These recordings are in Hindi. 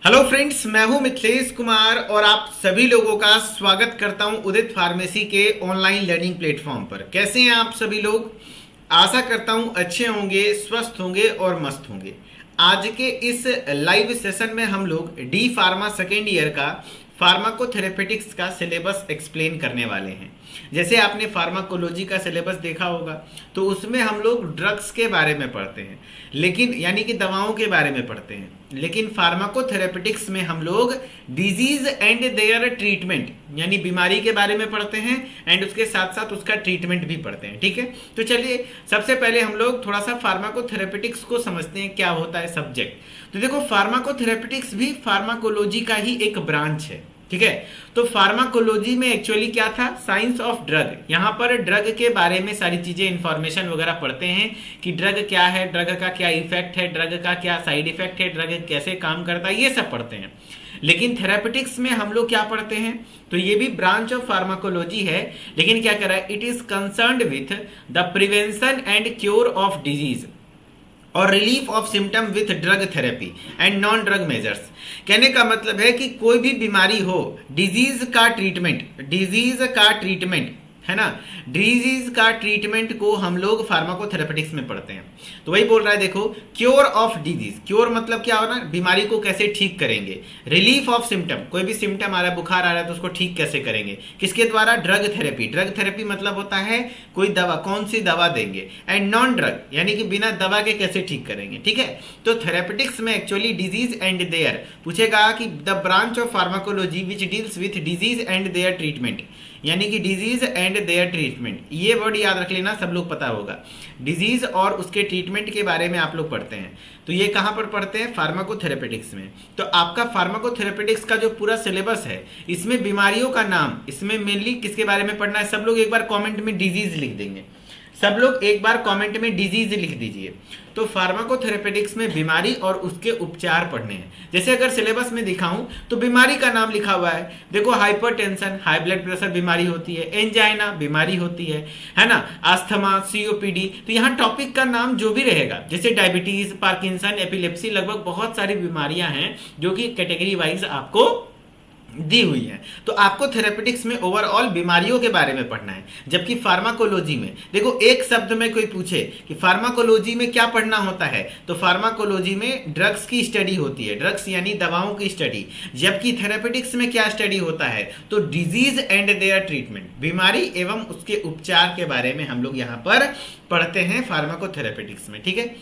हेलो फ्रेंड्स, मैं हूं मिथिलेश कुमार और आप सभी लोगों का स्वागत करता हूं उदित फार्मेसी के ऑनलाइन लर्निंग प्लेटफॉर्म पर। कैसे हैं आप सभी लोग? आशा करता हूं अच्छे होंगे, स्वस्थ होंगे और मस्त होंगे। आज के इस लाइव सेशन में हम लोग डी फार्मा सेकेंड ईयर का फार्माकोथेरेपेटिक्स का सिलेबस एक्सप्लेन करने वाले हैं। जैसे आपने फार्माकोलॉजी का सिलेबस देखा होगा तो उसमें हम लोग ड्रग्स के बारे में पढ़ते हैं, लेकिन यानी कि दवाओं के बारे में पढ़ते हैं। लेकिन फार्माकोथेरेपेटिक्स में हम लोग डिजीज एंड देयर ट्रीटमेंट यानी बीमारी के बारे में पढ़ते हैं एंड उसके साथ साथ उसका ट्रीटमेंट भी पढ़ते हैं। ठीक है, तो चलिए सबसे पहले हम लोग थोड़ा सा फार्माकोथेरेपेटिक्स को समझते हैं, क्या होता है सब्जेक्ट। तो देखो, फार्माकोथेरेपेटिक्स भी फार्माकोलॉजी का ही एक ब्रांच है। ठीक है, तो फार्माकोलॉजी में एक्चुअली क्या था? Science of drug. यहां पर ड्रग के बारे में सारी चीजें, इंफॉर्मेशन वगैरह पढ़ते हैं कि ड्रग क्या है, ड्रग का क्या इफेक्ट है, ड्रग का क्या साइड इफेक्ट है, ड्रग कैसे काम करता है, ये सब पढ़ते हैं। लेकिन थेरेपेटिक्स में हम लोग क्या पढ़ते हैं? तो ये भी ब्रांच ऑफ फार्माकोलॉजी है, लेकिन क्या कर रहा है? It is concerned with the prevention and cure of disease और relief of symptom with drug therapy and non drug measures. कहने का मतलब है कि कोई भी बीमारी हो, डिजीज का ट्रीटमेंट है ना, डिजीज का ट्रीटमेंट को हम लोग फार्माकोथेरेपेटिक्स में पढ़ते हैं। तो वही बोल रहा है, देखो, क्योर ऑफ डिजीज। क्योर मतलब क्या होना? बीमारी को कैसे ठीक करेंगे। रिलीफ ऑफ सिम्टम, कोई भी सिम्टम आ रहा है, बुखार आ रहा है तो उसको ठीक कैसे करेंगे, किसके द्वारा? Drug therapy. ड्रग थेरेपी मतलब होता है कोई दवा, कौन सी दवा देंगे। एंड नॉन ड्रग यानी कि बिना दवा के कैसे ठीक करेंगे। ठीक है, तो थेरेपेटिक्स में एक्चुअली डिजीज एंड देयर पूछेगा कि the branch of pharmacology which deals with disease and their treatment, यानी कि डिजीज एंड देयर ट्रीटमेंट। ये वर्ड याद रख लेना, सब लोग पता होगा। डिजीज और उसके ट्रीटमेंट के बारे में आप लोग पढ़ते हैं। तो ये कहां पर पढ़ते हैं? फार्माकोथेरेपेटिक्स में। तो आपका फार्माकोथेरेपेटिक्स का जो पूरा सिलेबस है, इसमें बीमारियों का नाम, इसमें मेनली किसके बारे में पढ़ना है? सब लोग एक बार कॉमेंट में डिजीज लिख देंगे। सब लोग एक बार कमेंट में डिजीज लिख दीजिए। तो फार्माकोथेरेपेटिक्स में बीमारी और उसके उपचार पढ़ने हैं। जैसे अगर सिलेबस में दिखाऊं तो बीमारी का नाम लिखा हुआ है, देखो, हाइपरटेंशन, हाई ब्लड प्रेशर बीमारी होती है, एंजाइना बीमारी होती है ना, अस्थमा, सीओपीडी। तो यहाँ टॉपिक का नाम जो भी रहेगा, जैसे डायबिटीज, पार्किंसन, एपिलेप्सी, लगभग बहुत सारी बीमारियां हैं जो कि कैटेगरी वाइज आपको दी हुई है। तो आपको थेरेपेटिक्स में ओवरऑल बीमारियों के बारे में पढ़ना है। जबकि फार्माकोलॉजी में देखो, एक शब्द में कोई पूछे कि फार्माकोलॉजी में क्या पढ़ना होता है, तो फार्माकोलॉजी में ड्रग्स की स्टडी होती है, ड्रग्स यानी दवाओं की स्टडी। जबकि थेरेपेटिक्स में क्या स्टडी होता है? तो डिजीज एंड देयर ट्रीटमेंट, बीमारी एवं उसके उपचार के बारे में हम लोग यहाँ पर पढ़ते हैं फार्माकोथेरेपेटिक्स में। ठीक है,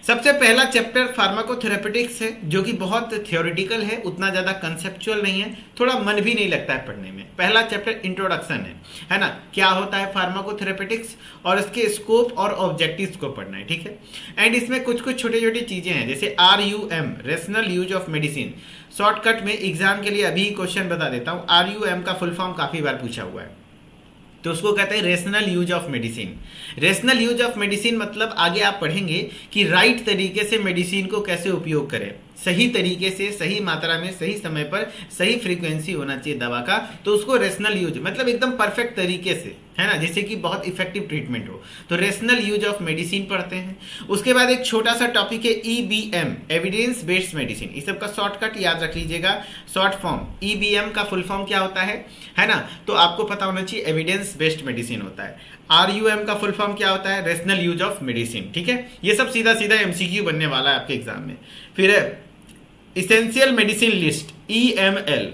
सबसे पहला चैप्टर फार्माकोथेरेपेटिक्स है, जो कि बहुत थ्योरेटिकल है, उतना ज्यादा कंसेप्चुअल नहीं है, थोड़ा मन भी नहीं लगता है पढ़ने में। पहला चैप्टर इंट्रोडक्शन है ना, क्या होता है फार्माकोथेरेपेटिक्स और इसके स्कोप और ऑब्जेक्टिव्स को पढ़ना है। ठीक है, एंड इसमें कुछ कुछ छोटी छोटी चीजें हैं, जैसे RUM, rational use of medicine. Shortcut में एग्जाम के लिए अभी क्वेश्चन बता देता हूं। RUM का फुल फॉर्म काफी बार पूछा हुआ है, तो उसको कहते हैं rational use of medicine. Rational use of medicine मतलब आगे आप पढ़ेंगे कि राइट तरीके से मेडिसिन को कैसे उपयोग करें, सही तरीके से, सही मात्रा में, सही समय पर, सही फ्रीक्वेंसी होना चाहिए दवा का, तो उसको रेशनल यूज मतलब एकदम परफेक्ट तरीके से, है ना, जैसे कि बहुत इफेक्टिव ट्रीटमेंट हो। तो रेशनल यूज ऑफ मेडिसिन पढ़ते हैं। उसके बाद एक छोटा सा टॉपिक है EBM, एविडेंस बेस्ड मेडिसिन। इस सब का शॉर्टकट याद रख लीजिएगा, शॉर्ट फॉर्म। EBM का फुल फॉर्म क्या होता है ना, तो आपको पता होना चाहिए, एविडेंस बेस्ड मेडिसिन होता है। RUM का फुल फॉर्म क्या होता है? Rational use of medicine. ठीक है, ये सब सीधा सीधा MCQ बनने वाला है आपके एग्जाम में। फिर essential medicine list, EML,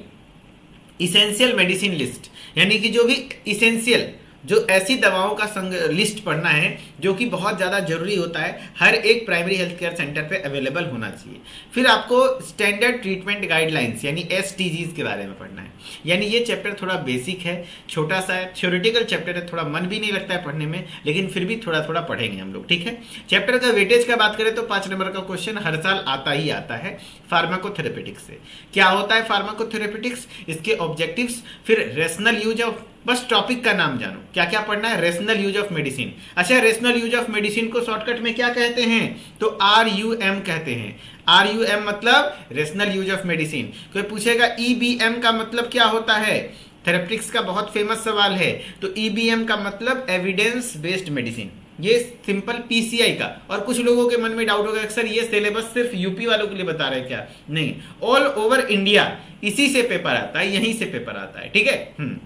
essential medicine list, यानी कि जो भी इसेंशियल, जो ऐसी दवाओं का लिस्ट पढ़ना है जो कि बहुत ज़्यादा जरूरी होता है, हर एक प्राइमरी हेल्थ केयर सेंटर पे अवेलेबल होना चाहिए। फिर आपको स्टैंडर्ड ट्रीटमेंट गाइडलाइंस यानी STGs के बारे में पढ़ना है। यानी ये चैप्टर थोड़ा बेसिक है, छोटा सा है, थ्योरेटिकल चैप्टर है, थोड़ा मन भी नहीं लगता है पढ़ने में, लेकिन फिर भी थोड़ा थोड़ा पढ़ेंगे हम लोग। ठीक है, चैप्टर का वेटेज का बात करें तो 5 नंबर का क्वेश्चन हर साल आता ही आता है फार्माकोथेरेपेटिक्स से। क्या होता है फार्माकोथेरेपेटिक्स, इसके ऑब्जेक्टिव्स, फिर रेशनल यूज ऑफ, बस टॉपिक का नाम जानो, क्या क्या पढ़ना है? Rational use of medicine. अच्छा, रेशनल यूज ऑफ मेडिसिन को शॉर्टकट में क्या कहते हैं? तो RUM कहते हैं। RUM मतलब रेशनल यूज ऑफ मेडिसिन। कोई पूछेगा EBM का मतलब क्या होता है? थेरेपेटिक्स का बहुत फेमस सवाल है। तो EBM का मतलब एविडेंस बेस्ड मेडिसिन। ये सिंपल पीसीआई का। और कुछ लोगों के मन में डाउट होगा सर ये सिलेबस सिर्फ यूपी वालों के लिए बता रहे हैं क्या? नहीं, ऑल ओवर इंडिया इसी से पेपर आता है, यहीं से पेपर आता है, ठीक है।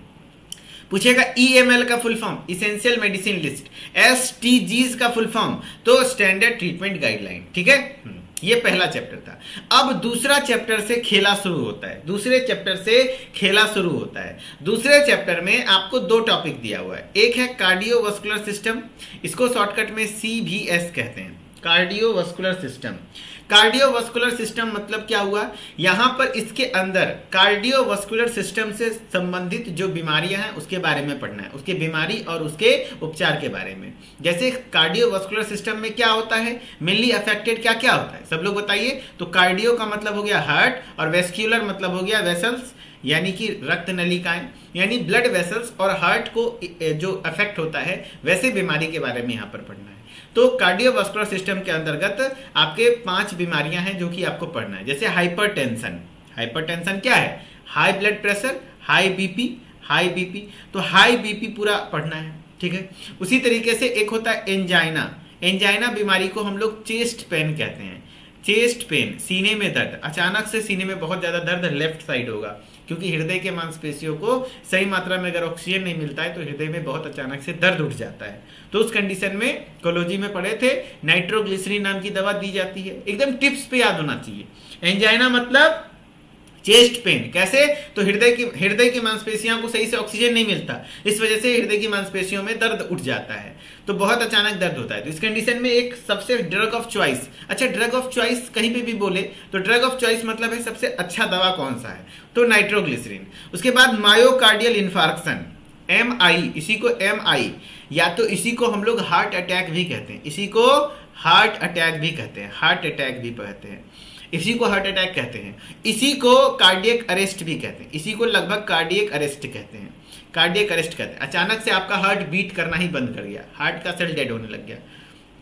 पूछेगा ईएमएल का full form, essential medicine list. STGs का फुल फॉर्म तो स्टैंडर्ड ट्रीटमेंट गाइडलाइन, ठीक है। ये पहला चैप्टर था। अब दूसरा चैप्टर से खेला शुरू होता है, दूसरे चैप्टर से खेला शुरू होता है। दूसरे चैप्टर में आपको दो टॉपिक दिया हुआ है, एक है कार्डियोवास्कुलर सिस्टम, इसको शॉर्टकट में सीवीएस कहते हैं, कार्डियोवास्कुलर सिस्टम। कार्डियोवास्कुलर सिस्टम मतलब क्या हुआ, यहां पर इसके अंदर कार्डियोवास्कुलर सिस्टम से संबंधित जो बीमारियां हैं उसके बारे में पढ़ना है, उसके बीमारी और उसके उपचार के बारे में। जैसे कार्डियोवास्कुलर सिस्टम में क्या होता है, मेनली अफेक्टेड क्या क्या होता है, सब लोग बताइए। तो कार्डियो का मतलब हो गया हार्ट, और वेस्क्यूलर मतलब हो गया वेसल्स, यानी कि रक्त नलिकाएं, यानी ब्लड वेसल्स, और हार्ट को जो अफेक्ट होता है वैसे बीमारी के बारे में यहाँ पर पढ़ना है। तो कार्डियोवास्कुलर सिस्टम के अंतर्गत आपके 5 बीमारियां हैं जो कि आपको पढ़ना है। जैसे हाइपरटेंशन, हाइपरटेंशन क्या है, high blood pressure, high BP, high BP, तो हाई बीपी पूरा पढ़ना है, ठीक है। उसी तरीके से एक होता है एंजाइना, एंजाइना बीमारी को हम लोग चेस्ट पेन कहते हैं। चेस्ट पेन, सीने में दर्द, अचानक से सीने में बहुत ज्यादा दर्द लेफ्ट साइड होगा, क्योंकि हृदय के मांसपेशियों को सही मात्रा में अगर ऑक्सीजन नहीं मिलता है तो हृदय में बहुत अचानक से दर्द उठ जाता है। तो उस कंडीशन में कोलोजी में पढ़े थे, नाइट्रोग्लिसरीन नाम की दवा दी जाती है, एकदम टिप्स पे याद होना चाहिए। एंजाइना मतलब चेस्ट पेन, कैसे, तो हृदय की मांसपेशियों को सही से ऑक्सीजन नहीं मिलता, इस वजह से हृदय की मांसपेशियों में दर्द उठ जाता है, तो बहुत अचानक दर्द होता है। तो इस कंडीशन में एक सबसे ड्रग ऑफ चॉइस, अच्छा ड्रग ऑफ चॉइस कहीं पे भी बोले तो ड्रग ऑफ चॉइस मतलब है सबसे अच्छा दवा कौन सा है, तो नाइट्रोग्लिसरीन। उसके बाद मायोकार्डियल इन्फार्क्शन, MI, इसी को MI, या तो इसी को हम लोग हार्ट अटैक भी कहते हैं, इसी को हार्ट अटैक भी कहते हैं, हार्ट अटैक भी कहते हैं, इसी को हार्ट अटैक कहते हैं, इसी को कार्डियक अरेस्ट भी कहते हैं, इसी को लगभग कार्डियक अरेस्ट कहते हैं, कार्डियक अरेस्ट कहते हैं। अचानक से आपका हार्ट बीट करना ही बंद कर गया, हार्ट का सेल डेड होने लग गया,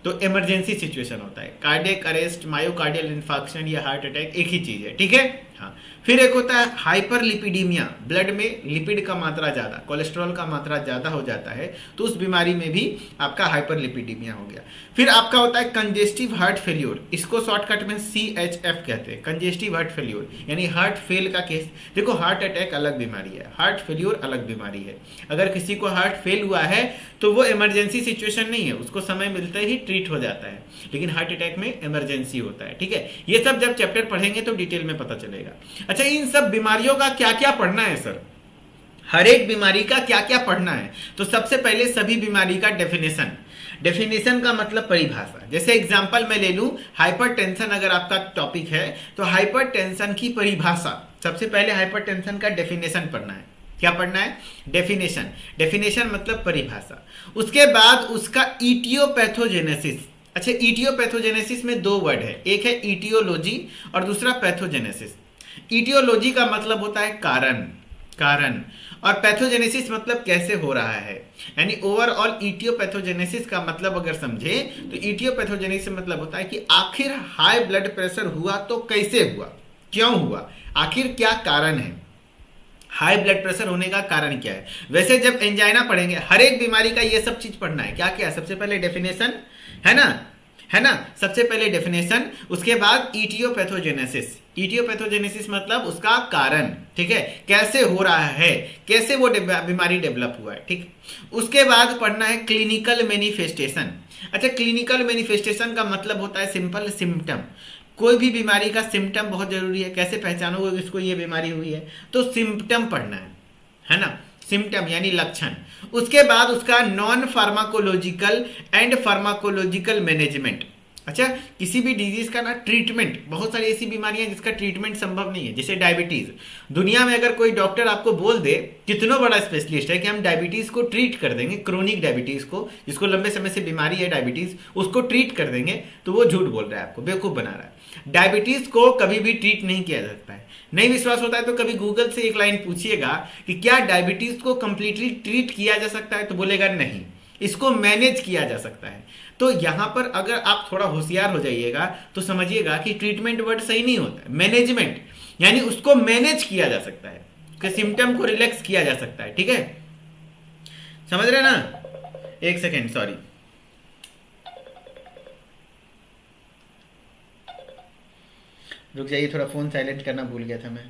तो इमरजेंसी सिचुएशन होता है। कार्डियक अरेस्ट, मायोकार्डियल इन्फार्क्शन या हार्ट अटैक एक ही चीज है, ठीक है। हाँ, फिर एक होता है हाइपरलिपिडीमिया, ब्लड में लिपिड का मात्रा ज्यादा, कोलेस्ट्रॉल का मात्रा ज्यादा हो जाता है, तो उस बीमारी में भी आपका हाइपरलिपिडीमिया हो गया। फिर आपका होता है कंजेस्टिव हार्ट फेल्योर, इसको शॉर्टकट में CHF कहते हैं, कंजेस्टिव हार्ट फेल्योर, यानी हार्ट फेल का केस। देखो हार्ट अटैक अलग बीमारी है, हार्ट फेल्योर अलग बीमारी है। अगर किसी को हार्ट फेल हुआ है तो वो इमरजेंसी सिचुएशन नहीं है, उसको समय मिलते ही ट्रीट हो जाता है, लेकिन हार्ट अटैक में इमरजेंसी होता है, ठीक है। ये सब जब चैप्टर पढ़ेंगे तो डिटेल में पता चलेगा। अच्छा, इन सब बीमारियों का क्या क्या पढ़ना है सर, हर एक बीमारी का क्या क्या पढ़ना है? तो सबसे पहले सभी बीमारी का डेफिनेशन, डेफिनेशन का मतलब परिभाषा। जैसे एग्जांपल मैं ले लूं, हाइपरटेंशन अगर आपका टॉपिक है तो हाइपरटेंशन की परिभाषा, सबसे पहले हाइपरटेंशन का डेफिनेशन पढ़ना है। क्या पढ़ना है? डेफिनेशन, डेफिनेशन मतलब परिभाषा। उसके बाद उसका इटियोपैथोजेनेसिस। अच्छा, इटियोपैथोजेनेसिस में 2 वर्ड है, एक है इटियोलॉजी और दूसरा पैथोजेनेसिस। इटियोलॉजी का मतलब होता है कारण, कारण, और पैथोजेनेसिस मतलब कैसे हो रहा है, यानी ओवरऑल इटियोपैथोजेनेसिस का मतलब अगर समझे तो इटियोपैथोजेनेसिस मतलब होता है कि आखिर हाई ब्लड प्रेशर हुआ तो कैसे हुआ, क्यों हुआ, आखिर क्या कारण है, हाई ब्लड प्रेशर होने का कारण क्या है। वैसे जब एंजाइना पढ़ेंगे हर एक बीमारी का ये सब चीज पढ़ना है। क्या क्या? सबसे पहले डेफिनेशन, है ना, सबसे पहले डेफिनेशन, उसके बाद इटियोपैथोजेनेसिस। इटियोपैथोजेनेसिस मतलब उसका कारण, ठीक है, कैसे हो रहा है, कैसे वो बीमारी डेवलप हुआ है, ठीक। उसके बाद पढ़ना है क्लिनिकल मैनिफेस्टेशन। अच्छा, क्लिनिकल मैनिफेस्टेशन का मतलब होता है सिंपल सिम्टम। कोई भी बीमारी का सिम्टम बहुत जरूरी है, कैसे पहचानोगे इसको ये बीमारी हुई है, तो सिम्टम पढ़ना है ना, सिम्टम यानी लक्षण। उसके बाद उसका non pharmacological and pharmacological management. अच्छा, किसी भी डिजीज का ना ट्रीटमेंट, बहुत सारी ऐसी बीमारियां जिसका ट्रीटमेंट संभव नहीं है, जैसे डायबिटीज। दुनिया में अगर कोई डॉक्टर आपको बोल दे, कितना बड़ा स्पेशलिस्ट है, कि हम डायबिटीज को ट्रीट कर देंगे, क्रोनिक डायबिटीज को, जिसको लंबे समय से बीमारी है डायबिटीज, उसको ट्रीट कर देंगे, तो वो झूठ बोल रहा है, आपको बेवकूफ बना रहा है। डायबिटीज को कभी भी ट्रीट नहीं किया जा सकता है। नहीं विश्वास होता है तो कभी गूगल से एक लाइन पूछिएगा कि क्या डायबिटीज को कंप्लीटली ट्रीट किया जा सकता है, तो बोलेगा नहीं, इसको मैनेज किया जा सकता है। तो यहां पर अगर आप थोड़ा होशियार हो जाइएगा तो समझिएगा कि ट्रीटमेंट वर्ड सही नहीं होता है, मैनेजमेंट, यानी उसको मैनेज किया जा सकता है, कि सिम्टम को रिलैक्स किया जा सकता है, ठीक है, समझ रहे ना। एक सेकेंड, सॉरी, रुक जाइए, थोड़ा फोन साइलेंट करना भूल गया था मैं।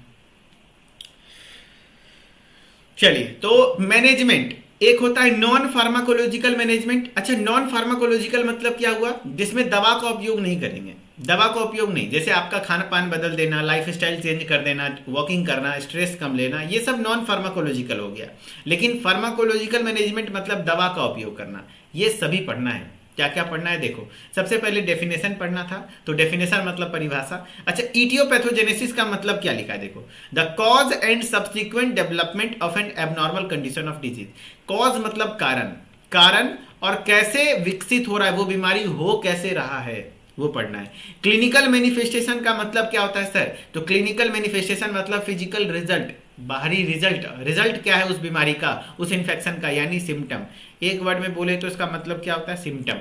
चलिए, तो मैनेजमेंट एक होता है नॉन फार्माकोलॉजिकल मैनेजमेंट। अच्छा, नॉन फार्माकोलॉजिकल मतलब क्या हुआ? जिसमें दवा का उपयोग नहीं करेंगे, दवा का उपयोग नहीं, जैसे आपका खान पान बदल देना, लाइफ स्टाइल चेंज कर देना, वॉकिंग करना, स्ट्रेस कम लेना, ये सब नॉन फार्माकोलॉजिकल हो गया। लेकिन फार्माकोलॉजिकल मैनेजमेंट मतलब दवा का उपयोग करना, ये सभी पढ़ना है। क्या क्या पढ़ना है देखो, सबसे पहले डेफिनेशन पढ़ना था, तो डेफिनेशन मतलब परिभाषा। अच्छा, इटियोपैथोजेनेसिस का मतलब क्या लिखा है देखो, the cause and subsequent development of N abnormal condition of disease. Cause मतलब कारण, कारण और कैसे विकसित हो रहा है वो बीमारी, हो कैसे रहा है वो पढ़ना है। क्लिनिकल मैनिफेस्टेशन का मतलब क्या होता है सर? तो क्लिनिकल मैनिफेस्टेशन मतलब फिजिकल रिजल्ट, बाहरी रिजल्ट, रिजल्ट क्या है उस बीमारी का, उस इन्फेक्शन का, यानी सिम्टम। एक वर्ड में बोले तो इसका मतलब क्या होता है? सिम्टम।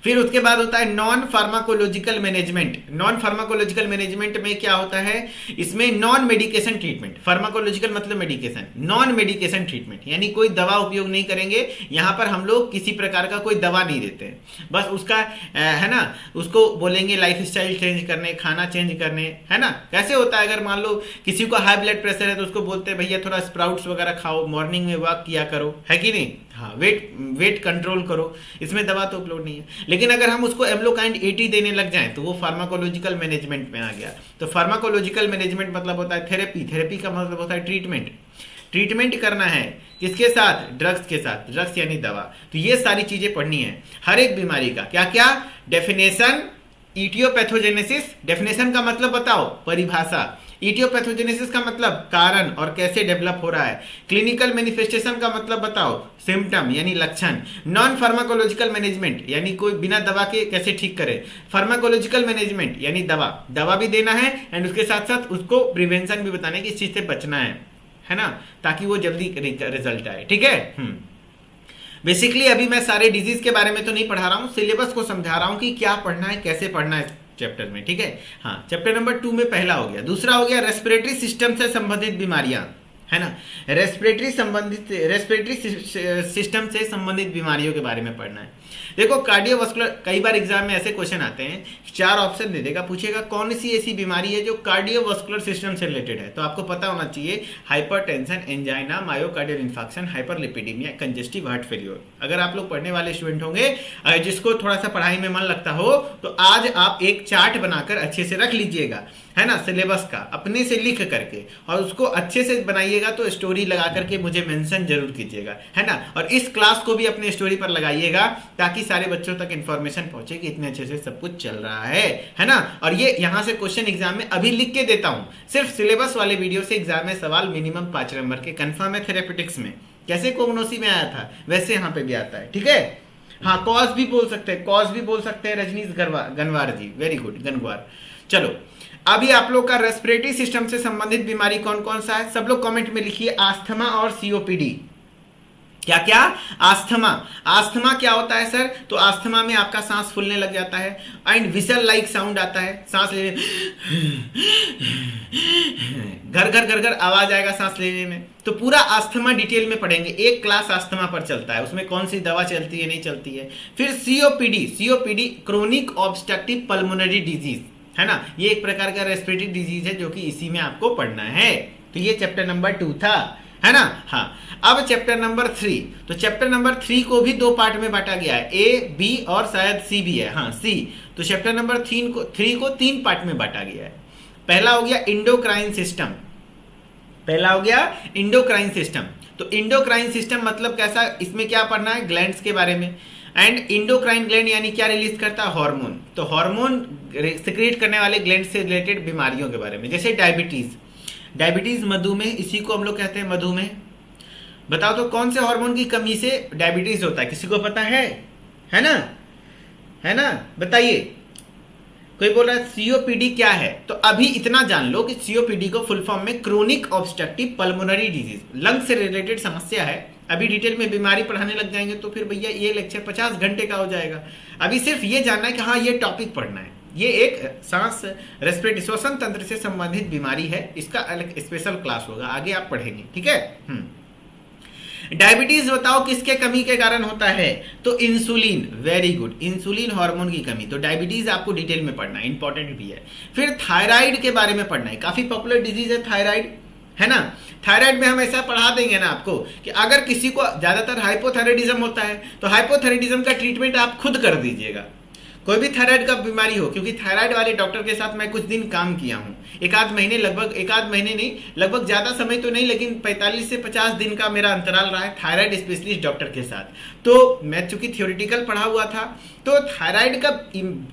फिर उसके बाद होता है non pharmacological management. Non pharmacological management में क्या होता है? इसमें नॉन मेडिकेशन ट्रीटमेंट। फार्माकोलॉजिकल मतलब मेडिकेशन, नॉन मेडिकेशन ट्रीटमेंट यानी कोई दवा उपयोग नहीं करेंगे। यहां पर हम लोग किसी प्रकार का कोई दवा नहीं देते हैं, बस उसका है ना, उसको बोलेंगे लाइफ स्टाइल चेंज करने, खाना चेंज करने, है ना। कैसे होता है, अगर मान लो किसी को हाई ब्लड प्रेशर है तो उसको बोलते हैं भैया थोड़ा स्प्राउट्स वगैरह खाओ, मॉर्निंग में वॉक किया करो, है कि नहीं। हाँ, वेट कंट्रोल करो, इसमें दवा तो उपयोग नहीं है। लेकिन अगर हम उसको एम्लोकाइंड 80 देने लग जाएं तो वो फार्माकोलॉजिकल मैनेजमेंट में आ गया। तो फार्माकोलॉजिकल मैनेजमेंट मतलब होता है थेरेपी, थेरेपी का मतलब होता है ट्रीटमेंट, ट्रीटमेंट करना है किसके साथ? ड्रग्स के साथ, ड्रग्स यानी दवा। तो ये सारी चीजें पढ़नी है हर एक बीमारी का। क्या क्या? डेफिनेशन, इटियोपैथोजेनेसिस, डेफिनेशन का मतलब बताओ, परिभाषा। इटियोपैथोजेनेसिस का मतलब कारण और कैसे डेवलप हो रहा है। क्लिनिकल मैनिफेस्टेशन का मतलब बताओ, सिम्टम यानी लक्षण। नॉन फार्माकोलॉजिकल मैनेजमेंट यानी कोई बिना दवा के कैसे ठीक करे। फार्माकोलॉजिकल मैनेजमेंट यानी दवा, दवा भी देना है एंड उसके साथ साथ उसको प्रिवेंशन भी बताना है कि इस चीज से बचना है ना, ताकि वो जल्दी रिजल्ट आए। ठीक है। बेसिकली अभी मैं सारे डिजीज के बारे में तो नहीं पढ़ा रहा हूं, सिलेबस को समझा रहा हूं कि क्या पढ़ना है, कैसे पढ़ना है चैप्टर में। ठीक है। हाँ, चैप्टर नंबर 2 में पहला हो गया। दूसरा हो गया रेस्पिरेटरी सिस्टम से संबंधित बीमारियां, है ना। रेस्पिरेटरी सिस्टम से संबंधित बीमारियों के बारे में पढ़ना है। देखो, कार्डियोवास्कुलर, कई बार एग्जाम में ऐसे क्वेश्चन आते हैं, 4 ऑप्शन दे देगा, पूछेगा कौन सी ऐसी बीमारी है जो कार्डियोवास्कुलर सिस्टम से रिलेटेड है। तो आपको पता होना चाहिए hypertension, angina, myocardial infarction, hyperlipidaemia, congestive heart failure. अगर आप लोग पढ़ने वाले स्टूडेंट होंगे, जिसको थोड़ा सा पढ़ाई में मन लगता हो, तो आज आप एक चार्ट बनाकर अच्छे से रख लीजिएगा, है ना, सिलेबस का, अपने से लिख करके, और उसको अच्छे से बनाइएगा। तो स्टोरी लगा करके मुझे मेंशन जरूर कीजिएगा, है ना। और इस क्लास को भी अपने स्टोरी पर लगाइएगा ताकि सारे बच्चों तक इन्फॉर्मेशन पहुंचे कि इतने अच्छे से सब कुछ चल रहा है ना। और ये यहां से क्वेश्चन एग्जाम में अभी लिख के देता हूं, सिर्फ सिलेबस वाले वीडियो से एग्जाम में सवाल मिनिमम 5 नंबर के कंफर्म है। थेरेपेटिक्स में कैसे कोगनोसी में आया था वैसे यहां पे भी आता है। ठीक है। हाँ, कॉज भी बोल सकते हैं, कॉज भी बोल सकते हैं। रजनीश गनवार जी, वेरी गुड, गनवार। चलो, अभी आप लोग का रेस्पिरेटरी सिस्टम से संबंधित बीमारी कौन कौन सा है, सब लोग कमेंट में लिखिए। आस्थमा और सीओपीडी। क्या क्या? आस्थमा। आस्थमा क्या होता है सर? तो आस्थमा में आपका सांस फूलने लग जाता है एंड विसल लाइक साउंड आता है, सांस लेने घर घर घर घर आवाज आएगा सांस लेने में। तो पूरा आस्थमा डिटेल में पढ़ेंगे, एक क्लास आस्थमा पर चलता है, उसमें कौन सी दवा चलती है नहीं चलती है। फिर COPD, COPD chronic obstructive pulmonary disease, है ना। ये एक प्रकार का रेस्पिरेटरी डिजीज है जो कि इसी में आपको पढ़ना है। तो ये चैप्टर नंबर 2 था, है ना। हाँ, अब चैप्टर नंबर 3। तो चैप्टर नंबर 3 को भी 2 पार्ट में बांटा गया है, ए, बी और शायद सी भी है। हाँ, सी। तो चैप्टर नंबर 3 को 3 पार्ट में बांटा गया है। पहला हो गया इंडोक्राइन सिस्टम, पहला हो गया इंडोक्राइन सिस्टम। तो इंडोक्राइन सिस्टम मतलब कैसा, इसमें क्या पढ़ना है? ग्लैंड्स के बारे में। एंड इंडोक्राइन ग्लैंड यानी क्या रिलीज करता है? हार्मोन। तो हार्मोन सिक्रेट करने वाले ग्लैंड से रिलेटेड बीमारियों के बारे में, जैसे डायबिटीज, डायबिटीज, मधुमेह, इसी को हम लोग कहते हैं मधुमेह। बताओ तो कौन से हार्मोन की कमी से डायबिटीज होता है, किसी को पता है ना, है ना, बताइए। कोई बोल रहा है सीओपीडी क्या है? तो अभी इतना जान लो कि सीओपीडी को फुल फॉर्म में chronic obstructive pulmonary disease, lung से रिलेटेड समस्या है। अभी डिटेल में बीमारी पढ़ाने लग जाएंगे तो फिर भैया ये लेक्चर 50 घंटे का हो जाएगा। अभी सिर्फ ये जानना है कि हाँ ये टॉपिक पढ़ना है। ये एक सांस रेस्पिरेटरी श्वसन तंत्र से संबंधित बीमारी है, इसका अलग स्पेशल क्लास होगा, आगे आप पढ़ेंगे। ठीक है। डायबिटीज बताओ किसके कमी के कारण होता है? तो insulin, very good, insulin hormone की कमी। तो डायबिटीज आपको डिटेल में पढ़ना है, इंपॉर्टेंट भी है। फिर थायराइड के बारे में पढ़ना है, काफी पॉपुलर डिजीज है थायराइड, है ना। थायराइड में हम ऐसा पढ़ा देंगे ना आपको कि अगर किसी को ज्यादातर हाइपोथायराइडिज्म होता है तो हाइपोथायराइडिज्म का ट्रीटमेंट आप खुद कर दीजिएगा, कोई भी थायराइड का बीमारी हो। क्योंकि थायराइड वाले डॉक्टर के साथ मैं कुछ दिन काम किया हूं, एक आध महीने नहीं, लगभग ज्यादा समय तो नहीं, लेकिन 45 से 50 दिन का मेरा अंतराल रहा है थायराइड स्पेशलिस्ट डॉक्टर के साथ। तो मैं चूंकि थियोरिटिकल पढ़ा हुआ था, तो थायराइड का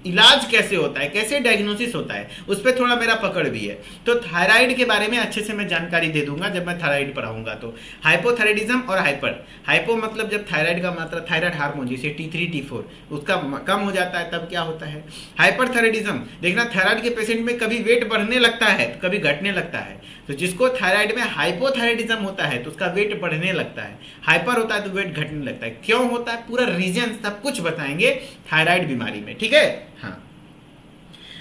इलाज कैसे होता है, कैसे डायग्नोसिस होता है, उस पर थोड़ा मेरा पकड़ भी है। तो थायराइड के बारे में अच्छे से मैं जानकारी दे दूंगा जब मैं थायराइड पढ़ाऊंगा। तो हाइपोथायराइडिज्म और हाइपो मतलब जब थायराइड का मात्रा, थायराइड हार्मोन जैसे T3 T4 उसका कम हो जाता है तब क्या होता है। हाइपरथायराइडिज्म, देखना थायराइड के पेशेंट में कभी वेट बढ़ने लगता है तो कभी घटने लगता है। तो जिसको थायराइड में हाइपोथायराइडिज्म होता है तो उसका वेट बढ़ने लगता है, हाइपर होता है तो वेट घटने लगता है। क्यों होता है, पूरा रीजन सब कुछ बताएंगे थायराइड बीमारी में, ठीक है। हाँ,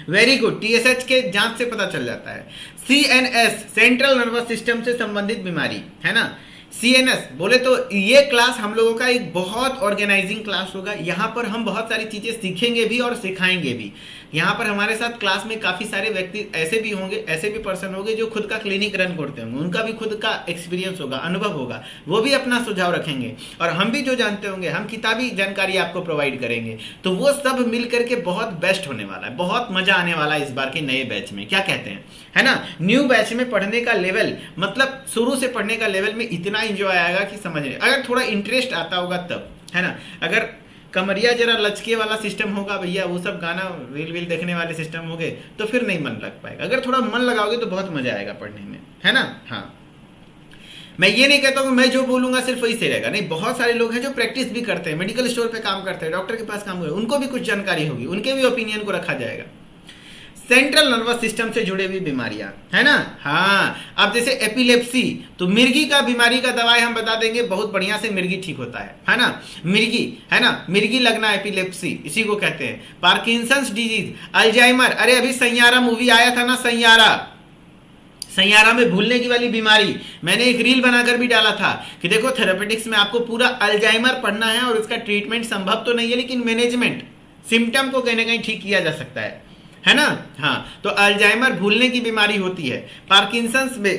वेरी गुड, TSH के जांच से पता चल जाता है। CNS, सेंट्रल नर्वस सिस्टम से संबंधित बीमारी, है ना। CNS बोले तो ये क्लास हम लोगों का एक बहुत ऑर्गेनाइजिंग क्लास होगा। यहाँ पर हम बहुत सारी चीजें सीखेंगे भी और सिखाएंगे भी। यहाँ पर हमारे साथ क्लास में काफी सारे व्यक्ति ऐसे भी होंगे, ऐसे भी पर्सन होंगे जो खुद का क्लिनिक रन करते होंगे, उनका भी खुद का एक्सपीरियंस होगा, अनुभव होगा, वो भी अपना सुझाव रखेंगे। और हम भी जो जानते होंगे, हम किताबी जानकारी आपको प्रोवाइड करेंगे। तो वो सब मिल करके बहुत बेस्ट होने वाला है, बहुत मजा आने वाला है इस बार के नए बैच में, क्या कहते हैं, है ना। न्यू बैच में पढ़ने का लेवल, मतलब शुरू से पढ़ने का लेवल में इतना एंजॉय आएगा कि समझ नहीं, अगर थोड़ा इंटरेस्ट आता होगा तब, है ना। अगर कमरिया जरा लचके वाला सिस्टम होगा भैया, वो सब गाना रील वील देखने वाले सिस्टम हो गए तो फिर नहीं मन लग पाएगा। अगर थोड़ा मन लगाओगे तो बहुत मजा आएगा पढ़ने में, है ना। हाँ, मैं ये नहीं कहता हूँ मैं जो बोलूंगा सिर्फ वही से रहेगा, नहीं, बहुत सारे लोग हैं जो प्रैक्टिस भी करते हैं, मेडिकल स्टोर पे काम करते हैं, डॉक्टर के पास काम करते हैं, उनको भी कुछ जानकारी होगी, उनके भी ओपिनियन को रखा जाएगा। सेंट्रल नर्वस सिस्टम से जुड़े हुई बीमारियां, है ना। हाँ, अब जैसे एपिलेप्सी, तो मिर्गी का बीमारी का दवाई हम बता देंगे, बहुत बढ़िया से मिर्गी ठीक होता है ना। मिर्गी, है ना, मिर्गी लगना एपिलेप्सी इसी को कहते हैं। पार्किंसंस डिजीज, अल्जाइमर, अरे अभी सैयारा मूवी आया था ना, सैयारा में भूलने की वाली बीमारी, मैंने एक रील बनाकर भी डाला था कि देखो थेरेपेटिक्स में आपको पूरा अल्जाइमर पढ़ना है और उसका ट्रीटमेंट संभव तो नहीं है, लेकिन मैनेजमेंट सिम्टम को कहीं ना कहीं ठीक किया जा सकता है ना। हाँ, तो अल्जाइमर भूलने की बीमारी होती है। पार्किंसंस में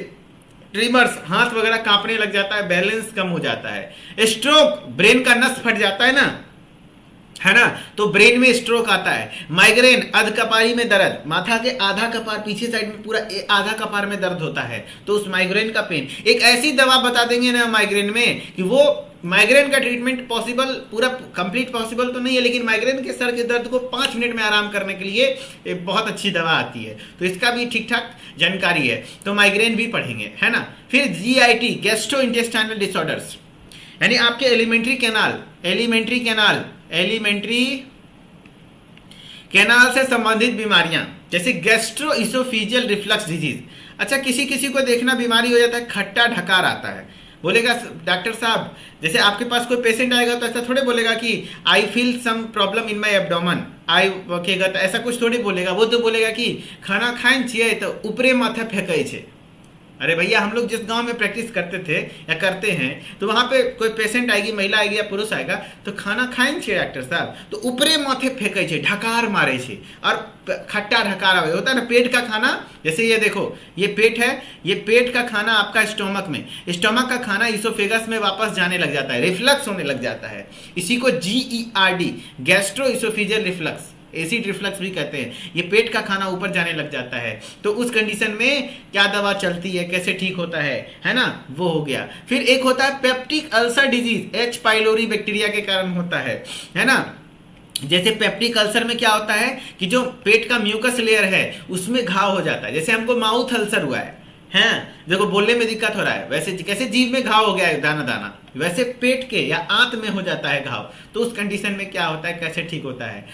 ट्रिमर्स, हाथ वगैरह कांपने लग जाता है, बैलेंस कम हो जाता है। स्ट्रोक, ब्रेन का नस फट जाता है ना, तो ब्रेन में स्ट्रोक आता है। माइग्रेन, अधकपारी में दर्द, माथा के आधा कपार पीछे साइड में पूरा आधा कपार में दर्द होता है, तो उस माइग्रेन का पेन, एक ऐसी दवा बता देंगे ना माइग्रेन में कि वो माइग्रेन का ट्रीटमेंट पॉसिबल, पूरा कंप्लीट पॉसिबल तो नहीं है, लेकिन माइग्रेन के सर के दर्द को 5 मिनट में आराम करने के लिए एक बहुत अच्छी दवा आती है, तो इसका भी ठीक ठाक जानकारी है, तो माइग्रेन भी पढ़ेंगे, है ना। फिर GIT, गैस्ट्रो इंटेस्टाइनल डिसऑर्डर्स, यानी आपके एलिमेंट्री कैनाल से संबंधित बीमारियां, जैसे गैस्ट्रो इसोफिजियल रिफ्लक्स डिजीज। अच्छा, किसी किसी को देखना बीमारी हो जाता है, खट्टा ढकार आता है, बोलेगा डॉक्टर साहब, जैसे आपके पास कोई पेशेंट आएगा तो ऐसा थोड़े बोलेगा कि I feel some problem in my abdomen, आई कहेगा तो ऐसा कुछ थोड़ी बोलेगा, वो तो बोलेगा कि खाना खाए छिए तो ऊपरे माथे फेंकै छे। अरे भैया, हम लोग जिस गांव में प्रैक्टिस करते थे या करते हैं, तो वहां पे कोई पेशेंट आएगी, महिला आएगी या पुरुष आएगा, तो खाना खाए छे डॉक्टर साहब, तो ऊपरे माथे फेंकै छे, ढकार मारे छे, और खट्टा ढकार आवे होता है ना। पेट का खाना, जैसे ये देखो, ये पेट है, ये पेट का खाना आपका स्टोमक में, स्टोमक का खाना इसोफेगस में वापस जाने लग जाता है, रिफ्लक्स होने लग जाता है, इसी को GERD, gastro oesophageal reflux, acid reflux भी कहते हैं। ये पेट का खाना ऊपर जाने लग जाता है, तो उस कंडीशन में क्या दवा चलती है, कैसे ठीक होता है ना, वो हो गया। फिर एक होता है peptic ulcer disease, H pylori bacteria के कारण होता है ना। जैसे पेप्टिक अल्सर में क्या होता है कि जो पेट का म्यूकस लेयर है उसमें घाव हो जाता है, जैसे हमको माउथ अल्सर हुआ है, देखो बोलने में दिक्कत हो रहा है, वैसे कैसे जीभ में घाव हो गया है दाना दाना, वैसे पेट के या आंत में हो जाता है घाव, तो उस कंडीशन में क्या होता है, कैसे ठीक होता है।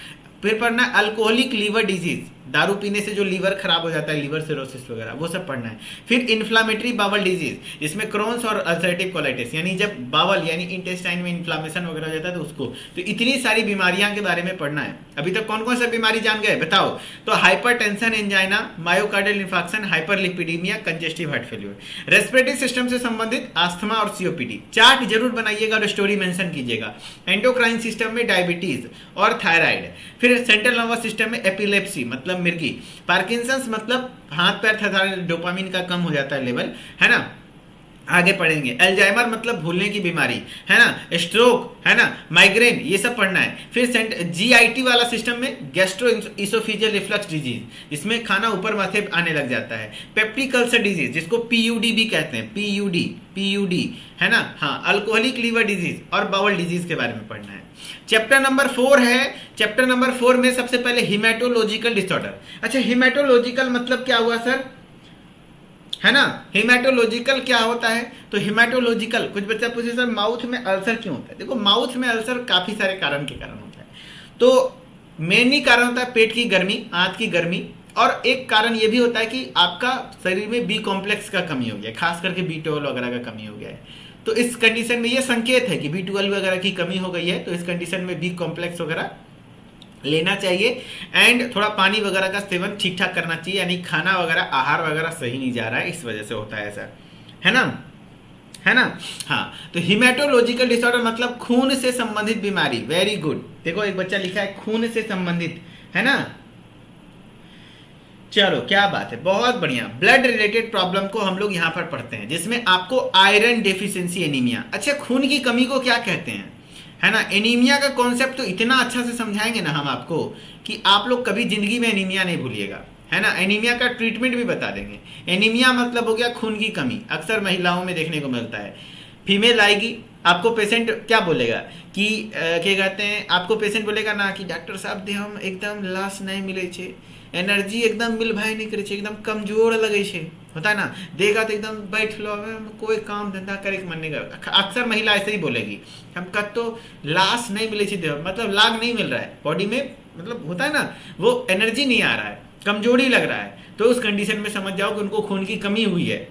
फिर पढ़ना अल्कोहलिक लीवर डिजीज, दारू पीने से जो लीवर खराब हो जाता है, लीवर सिरोसिस वगैरह, वो सब पढ़ना है। फिर इन्फ्लामेटरी बावल डिजीज, जिसमें क्रोन्स और अल्सरेटिव कोलाइटिस, यानी जब बावल यानी इंटेस्टाइन में इन्फ्लामेशन वगैरह हो जाता है तो उसको, तो इतनी सारी बीमारियां के बारे में पढ़ना है। अभी तक कौन कौन सा बीमारी जान गए बताओ? तो hypertension, angina, myocardial infarction, hyperlipidaemia, congestive heart failure. Respiratory system से संबंधित आस्थमा और सीओपीडी। चार्ट जरूर बनाइएगा और स्टोरी मेंशन कीजिएगा। एंडोक्राइन सिस्टम में डायबिटीज और थायराइड। फिर सेंट्रल नर्वस सिस्टम में एपिलेप्सी मतलब मिर्गी। पार्किंसंस मतलब हाथ पैर थरथराने, डोपामिन का कम हो जाता है लेवल, है ना, आगे पढ़ेंगे। अल्जाइमर मतलब भूलने की बीमारी, है ना, स्ट्रोक, है ना, माइग्रेन, ये सब पढ़ना है। फिर जीआईटी वाला सिस्टम में गैस्ट्रो इसोफिजियल रिफ्लक्स डिजीज, जिसमें खाना ऊपर माथे आने लग जाता है। पेप्टिक अल्सर डिजीज, जिसको पीयूडी भी कहते हैं, पीयूडी, है ना, हाँ। अल्कोहलिक लीवर डिजीज और बाउल डिजीज के बारे में पढ़ना है। चैप्टर नंबर 4 है। चैप्टर नंबर 4 में सबसे पहले हिमेटोलॉजिकल डिसऑर्डर। अच्छा, हिमेटोलॉजिकल मतलब क्या हुआ सर, है ना, हिमेटोलॉजिकल क्या होता है? तो हिमेटोलॉजिकल, कुछ बच्चा पूछे सर माउथ में अल्सर क्यों होता है? देखो, माउथ में अल्सर काफी सारे कारण के कारण होता है। तो मेनली कारण होता है पेट की गर्मी, आंत की गर्मी, और एक कारण ये भी होता है कि आपका शरीर में बी कॉम्प्लेक्स का कमी हो गया, खास करके B12 वगैरह का कमी हो गया है। तो इस कंडीशन में ये संकेत है कि B12 वगैरह की कमी हो गई है, तो इस कंडीशन में बी कॉम्प्लेक्स वगैरह लेना चाहिए। एंड थोड़ा पानी वगैरह का सेवन ठीक ठाक करना चाहिए, यानी खाना वगैरह, आहार वगैरह सही नहीं जा रहा है, इस वजह से होता है ऐसा, है ना, हाँ। तो हिमेटोलॉजिकल डिसऑर्डर मतलब खून से संबंधित बीमारी। Very good. देखो, एक बच्चा लिखा है खून से संबंधित, है ना, चलो क्या बात है, बहुत बढ़िया। ब्लड रिलेटेड प्रॉब्लम को हम लोग यहाँ पर पढ़ते हैं, जिसमें आपको आयरन डेफिशिएंसी एनीमिया। अच्छा, खून की कमी को क्या कहते हैं, है ना। एनीमिया का कॉन्सेप्ट तो इतना अच्छा से समझाएंगे ना हम आपको कि आप लोग कभी जिंदगी में एनीमिया नहीं भूलिएगा, है ना। एनीमिया का ट्रीटमेंट भी बता देंगे। एनीमिया मतलब हो गया खून की कमी, अक्सर महिलाओं में देखने को मिलता है। फीमेल आएगी, आपको पेशेंट क्या बोलेगा कि क्या कहते हैं, आपको पेशेंट बोलेगा ना कि डॉक्टर साहब दे हम एकदम लाश नहीं मिले छे, एनर्जी एकदम मिल भाई नहीं करे छे, एकदम कमजोर लगे छे, होता है ना, देगा तो एकदम बैठ लो, कोई काम धंधा करे के मन नहीं कर। अक्सर महिला ऐसे ही बोलेगी, हम कह तो लाश नहीं मिले छे, मतलब लाग नहीं मिल रहा है बॉडी में, मतलब होता है ना, वो एनर्जी नहीं आ रहा है, कमजोरी लग रहा है। तो उस कंडीशन में समझ जाओ कि उनको खून की कमी हुई है,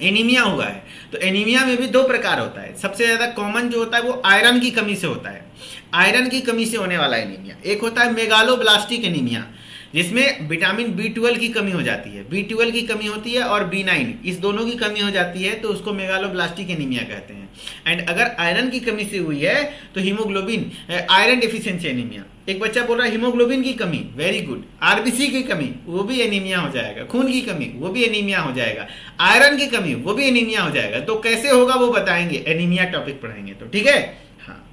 एनीमिया हुआ है। तो एनीमिया में भी 2 प्रकार होता है। सबसे ज्यादा कॉमन जो होता है वो आयरन की कमी से होता है, आयरन की कमी से होने वाला एनीमिया। एक होता है मेगालोब्लास्टिक एनीमिया, जिसमें विटामिन B12 की कमी हो जाती है, B12 की कमी होती है और B9, इस दोनों की कमी हो जाती है, तो उसको मेगालोब्लास्टिक एनीमिया कहते हैं। एंड अगर आयरन की कमी से हुई है तो हीमोग्लोबिन, आयरन डेफिशिएंसी एनीमिया। एक बच्चा बोल रहा है हीमोग्लोबिन की कमी, वेरी गुड। आरबीसी की कमी, वो भी एनीमिया हो जाएगा। खून की कमी, वो भी एनीमिया हो जाएगा। आयरन की कमी, वो भी एनीमिया हो जाएगा। तो कैसे होगा वो बताएंगे, एनीमिया टॉपिक पढ़ेंगे तो, ठीक है, हाँ।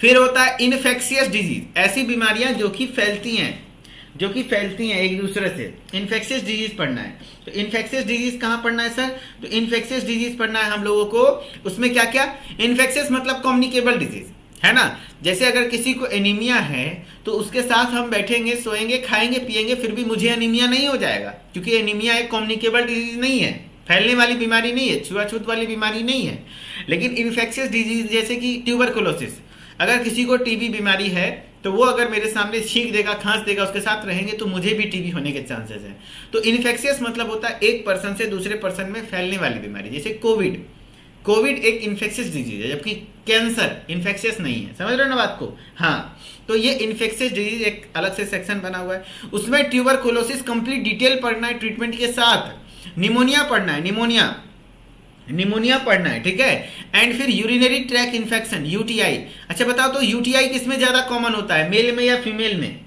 फिर होता है इन्फेक्शियस डिजीज, ऐसी बीमारियां जो कि फैलती हैं एक दूसरे से। इन्फेक्शियस डिजीज पढ़ना है। तो इन्फेक्शियस डिजीज कहाँ पढ़ना है सर? तो इन्फेक्शियस डिजीज पढ़ना है हम लोगों को, उसमें क्या क्या, इन्फेक्शियस मतलब कम्युनिकेबल डिजीज, है ना। जैसे अगर किसी को एनीमिया है तो उसके साथ हम बैठेंगे, सोएंगे, खाएंगे, पिएंगे, फिर भी मुझे एनीमिया नहीं हो जाएगा, क्योंकि एनीमिया एक कम्युनिकेबल डिजीज नहीं है, फैलने वाली बीमारी नहीं है, छुआछूत वाली बीमारी नहीं है। लेकिन इन्फेक्शियस डिजीज जैसे कि ट्यूबरकुलोसिस, अगर किसी को टीबी बीमारी है तो वो अगर मेरे सामने छींक देगा, खांस देगा, उसके साथ रहेंगे तो मुझे भी टीबी होने के चांसेस हैं। तो इन्फेक्शियस मतलब होता है एक पर्सन से दूसरे पर्सन में फैलने वाली बीमारी, जैसे कोविड एक इन्फेक्शियस डिजीज है, जबकि कैंसर इन्फेक्शियस नहीं है। समझ रहे हो ना बात को? हाँ, तो ये इन्फेक्शियस डिजीज एक अलग से सेक्शन बना हुआ है, उसमें ट्यूबरकुलोसिस कंप्लीट डिटेल पढ़ना है ट्रीटमेंट के साथ। निमोनिया पढ़ना है, निमोनिया पढ़ना है, ठीक है। एंड फिर यूरिनरी ट्रैक इन्फेक्शन, यूटीआई। अच्छा बताओ, तो यूटीआई किसमें ज्यादा कॉमन होता है, मेल में या फीमेल में?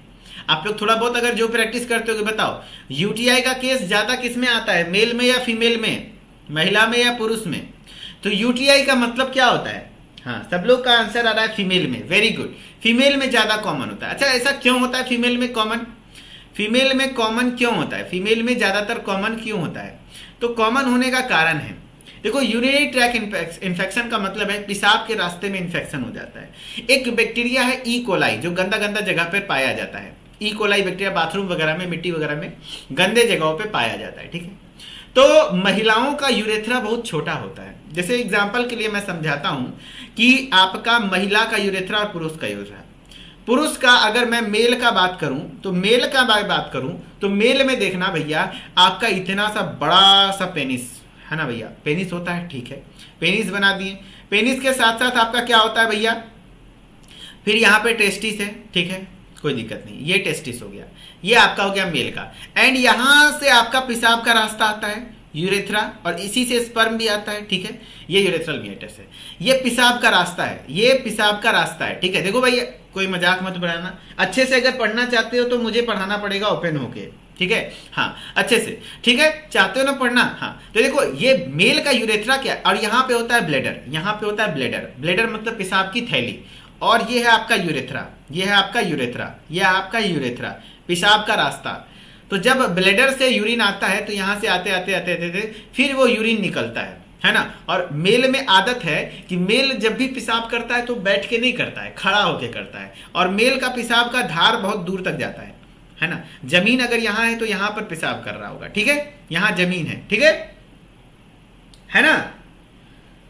आप लोग थोड़ा बहुत अगर जो प्रैक्टिस करते हो बताओ, यूटीआई का केस ज्यादा किसमें आता है, मेल में या फीमेल में, महिला में या पुरुष में? तो यूटीआई का मतलब क्या होता है? हाँ, सब लोग का आंसर आ रहा है फीमेल में, वेरी गुड। फीमेल में ज्यादा कॉमन होता है। अच्छा, ऐसा क्यों होता है फीमेल में कॉमन? फीमेल में कॉमन क्यों होता है, फीमेल में ज्यादातर कॉमन क्यों होता है? तो कॉमन होने का कारण है, देखो, यूरिनरी ट्रैक इन्फेक्शन का मतलब है पेशाब के रास्ते में इन्फेक्शन हो जाता है। एक बैक्टीरिया है ई कोलाई, जो गंदा गंदा जगह पे पाया जाता है। ई कोलाई बैक्टीरिया बाथरूम वगैरह में, मिट्टी वगैरह में, गंदे जगहों पे पाया जाता है, ठीक है। तो महिलाओं का यूरेथ्रा बहुत छोटा होता है। जैसे एग्जाम्पल के लिए मैं समझाता हूं कि आपका महिला का यूरेथ्रा और पुरुष का यूरेथ्रा, पुरुष का अगर मैं मेल का बात करूं तो मेल का बात करूं तो मेल में देखना भैया आपका इतना सा बड़ा सा पेनिस है ना भैया, पेनिस होता है, ठीक है, पेनिस बना दिए। पेनिस के साथ साथ आपका क्या होता है भैया, फिर यहाँ पे टेस्टिस है, ठीक है, कोई दिक्कत नहीं, ये टेस्टिस हो गया, ये आपका हो गया मेल का। एंड यहां से आपका पेशाब का रास्ता आता है यूरेथ्रा, और इसी से स्पर्म भी आता है, ठीक है, ये यूरेथ्रल मीएटस है, ये पेशाब का रास्ता है, ये पेशाब का रास्ता है, ठीक है। देखो भाई कोई मजाक मत बनाना, अच्छे से अगर पढ़ना चाहते हो तो मुझे पढ़ाना पड़ेगा ओपन होके, ठीक है, हाँ अच्छे से, ठीक है, चाहते हो ना पढ़ना, हाँ। तो देखो ये मेल का यूरेथ्रा क्या, और यहाँ पे होता है ब्लेडर, यहाँ पे होता है ब्लेडर, ब्लेडर मतलब पेशाब की थैली, और ये है आपका यूरेथ्रा, ये है आपका यूरेथ्रा, ये आपका यूरेथ्रा, पेशाब का रास्ता। तो जब ब्लेडर से यूरिन आता है तो यहाँ से आते आते आते आते फिर वो यूरिन निकलता है ना। और मेल में आदत है कि मेल जब भी पेशाब करता है तो बैठ के नहीं करता है, खड़ा होके करता है, और मेल का पेशाब का धार बहुत दूर तक जाता है ना। जमीन अगर यहाँ है तो यहाँ पर पेशाब कर रहा होगा, ठीक है, यहाँ जमीन है, ठीक है ना,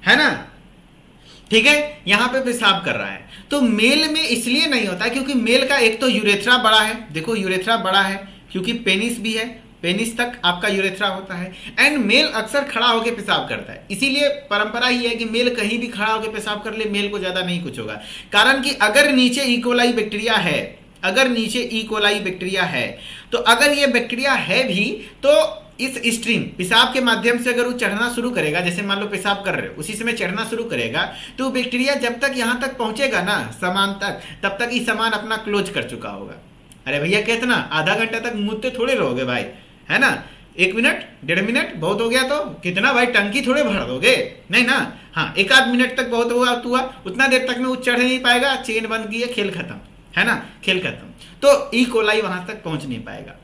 है ना, ठीक है, यहां पे पेशाब कर रहा है। तो मेल में इसलिए नहीं होता क्योंकि मेल का एक तो यूरेथ्रा बड़ा है, देखो यूरेथ्रा बड़ा है क्योंकि पेनिस भी है, पेनिस तक आपका यूरेथ्रा होता है, एंड मेल अक्सर खड़ा होकर पेशाब करता है। इसीलिए परंपरा ही है कि मेल कहीं भी खड़ा होकर पेशाब कर ले, मेल को ज्यादा नहीं कुछ होगा। कारण कि अगर नीचे इकोलाई बैक्टीरिया है, अगर नीचे इकोलाई बैक्टीरिया है, तो अगर ये बैक्टीरिया है भी तो इस स्ट्रीम पेशाब के माध्यम से अगर वो चढ़ना शुरू करेगा, जैसे मान लो पेशाब कर रहे हो उसी समय चढ़ना शुरू करेगा, तो बैक्टीरिया जब तक यहां तक पहुंचेगा ना सामान तक, तब तक ये सामान अपना क्लोज कर चुका होगा। अरे भैया कितना आधा घंटा तक मुझते थोड़े रहोगे भाई, है ना, 1 मिनट 1.5 मिनट बहुत हो गया तो कितना भाई, टंकी थोड़े भर दोगे, नहीं ना, हाँ 1 आध मिनट तक बहुत हुआ तो हुआ, उतना देर तक में वो चढ़ नहीं पाएगा, चेन बंद की है, खेल खत्म, है ना, खेल खत्म। तो ई कोलाई वहां तक पहुंच नहीं पाएगा।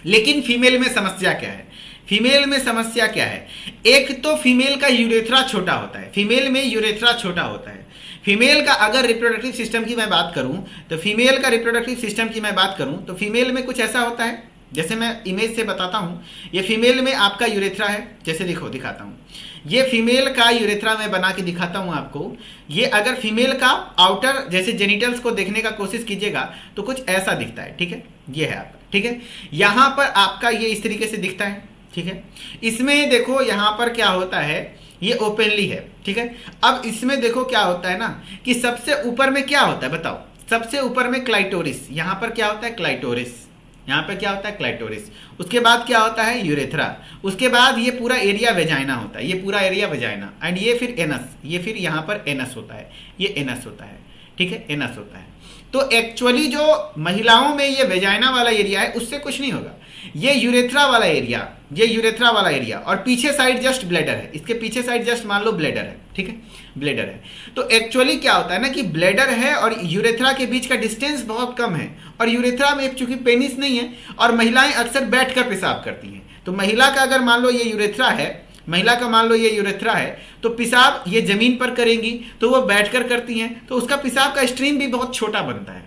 लेकिन फीमेल में समस्या क्या है, फीमेल में समस्या क्या है, एक तो फीमेल का यूरेथ्रा छोटा होता है, फीमेल में यूरेथ्रा छोटा होता है। फीमेल का अगर रिप्रोडक्टिव सिस्टम की मैं बात करूं तो फीमेल का रिप्रोडक्टिव सिस्टम की मैं बात करूं तो फीमेल में कुछ ऐसा होता है, जैसे मैं इमेज से बताता हूं, ये फीमेल में आपका यूरेथ्रा है, जैसे देखो दिखाता हूं, ये फीमेल का यूरेथ्रा मैं बना के दिखाता हूं आपको। ये अगर फीमेल का आउटर जैसे जेनिटल्स को देखने का कोशिश कीजिएगा तो कुछ ऐसा दिखता है, ठीक है, ये है आपका, ठीक है, यहां पर आपका ये इस तरीके से दिखता है, ठीक है। इसमें देखो यहां पर क्या होता है, ये ओपनली है, ठीक है। अब इसमें देखो क्या होता है ना कि सबसे ऊपर में क्या होता है बताओ, सबसे ऊपर में क्लाइटोरिस, यहां पर क्या होता है क्लाइटोरिस, यहाँ पे क्या होता है क्लाइटोरिस, उसके बाद क्या होता है यूरेथ्रा, उसके बाद ये पूरा एरिया वेजाइना होता है, ये पूरा एरिया वेजाइना, एंड ये फिर एनस, ये फिर यहाँ पर एनस होता है, ये एनस होता है, ठीक है, एनस होता है। तो एक्चुअली जो महिलाओं में ये वेजाइना वाला एरिया है उससे कुछ नहीं होगा, ये यूरेथ्रा वाला एरिया, ये यूरेथ्रा वाला एरिया, और पीछे साइड जस्ट ब्लेडर है, इसके पीछे साइड जस्ट मान लो ब्लेडर है, ठीक है, ब्लेडर है। तो एक्चुअली क्या होता है ना कि ब्लेडर है और यूरेथ्रा के बीच का डिस्टेंस बहुत कम है, और यूरेथ्रा में चूंकि पेनिस नहीं है, और महिलाएं अक्सर बैठकर पेशाब करती हैं, तो महिला का अगर मान लो ये यूरेथ्रा है, महिला का मान लो ये यूरेथ्रा है, तो पेशाब ये जमीन पर करेंगी, तो वो बैठकर करती हैं, तो उसका पेशाब का स्ट्रीम भी बहुत छोटा बनता है,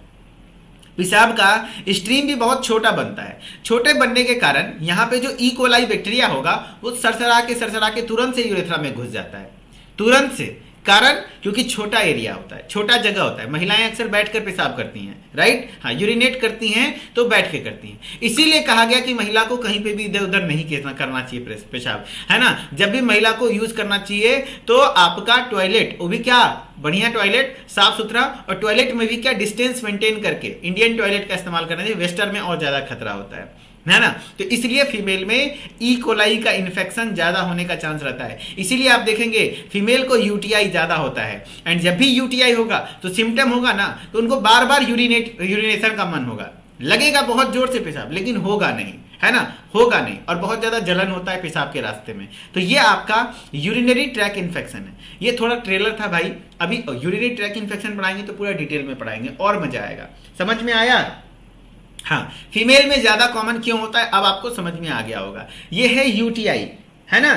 पेशाब का स्ट्रीम भी बहुत छोटा बनता है। छोटे बनने के कारण यहाँ पे जो ई कोलाई बैक्टीरिया होगा वो सरसरा के तुरंत से यूरेथ्रा में घुस जाता है, तुरंत से, कारण क्योंकि छोटा एरिया होता है, छोटा जगह होता है। महिलाएं अक्सर बैठकर पेशाब करती हैं, राइट, हाँ, यूरिनेट करती हैं तो बैठ के करती हैं, इसीलिए कहा गया कि महिला को कहीं पे भी इधर उधर नहीं करना चाहिए पेशाब, है ना। जब भी महिला को यूज करना चाहिए तो आपका टॉयलेट, वो भी क्या बढ़िया टॉयलेट, साफ सुथरा, और टॉयलेट में भी क्या डिस्टेंस मेंटेन करके इंडियन टॉयलेट का इस्तेमाल करना चाहिए, वेस्टर्न में और ज्यादा खतरा होता है ना। तो इसलिए फीमेल में ई कोलाई का इन्फेक्शन ज्यादा होने का चांस रहता है, इसीलिए आप देखेंगे फीमेल को यूटीआई ज्यादा होता है। एंड जब भी यूटीआई होगा तो सिम्टम होगा ना, तो उनको बार बार यूरिनेशन का मन होगा, लगेगा बहुत जोर से पेशाब, लेकिन होगा नहीं, है ना, होगा नहीं, और बहुत ज्यादा जलन होता है पेशाब के रास्ते में। तो ये आपका यूरिनरी ट्रैक इन्फेक्शन है। ये थोड़ा ट्रेलर था भाई, अभी यूरिनरी ट्रैक इन्फेक्शन पढ़ाएंगे तो पूरा डिटेल में पढ़ाएंगे और मजा आएगा, समझ में आया। हाँ, फीमेल में ज्यादा कॉमन क्यों होता है अब आपको समझ में आ गया होगा। ये है यूटीआई, है ना,